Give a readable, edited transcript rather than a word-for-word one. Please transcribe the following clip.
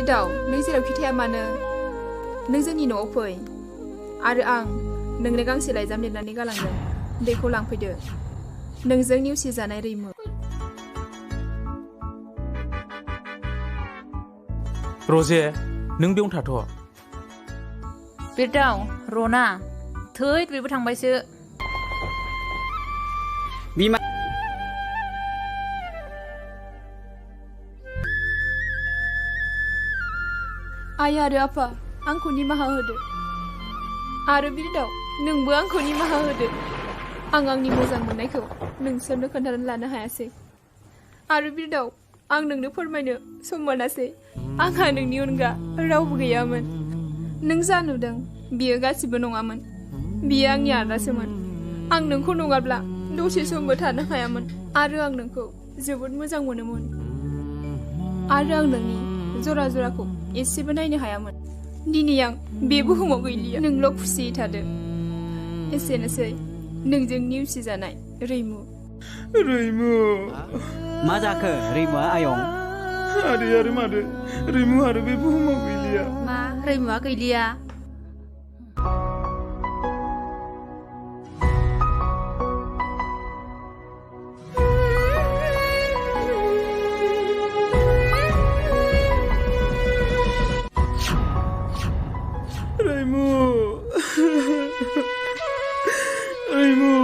बिरदाव नों जेरावखि थाया मानो नों जोंनि न'आव फै आरो आं नोंनो गांसे लाइजाम लिरनानै गालांदों बेखौ लांफैदो नोंजों नेवसिजानाय रैमु रजे नों बेयावनो थाथ' बिरदाव रना थै बेबो थांबायसो बिमा आइ आरो आफा आंखौ निमाहा होदो आरो बिरदाव नोंबो आंखौ निमाहा होदो आं आंनि मोजां मोननायखौ नोंसोरनो खोन्थानानै लानो हायासै आरो बिरदाव आं नोंनो फोरमायनो सम मोनासै आंहा नोंनि अनगा रावबो गैयामोन नों जा नुदों बियो गासिबो नङामोन बियो आंनि आदासोमोन आं नोंखौ नङाब्ला दसे समबो थानो हायामोन आरो आं नोंखौ जोबोद मोजां मोनोमोन आरो आं नोंनि जरा जराखौ एसेबो नायनो हायामोन दिनै आं बे बुहुमाव गैलिया नोंल' खुसियै थादो एसेनोसै नोंजों नेवसिजानाय रैमु मा जाखो रैमुआ आयं आरो मादो रैमु आरो बे बुहुमाव गैलिया मा रैमुआ गैलिया रैमु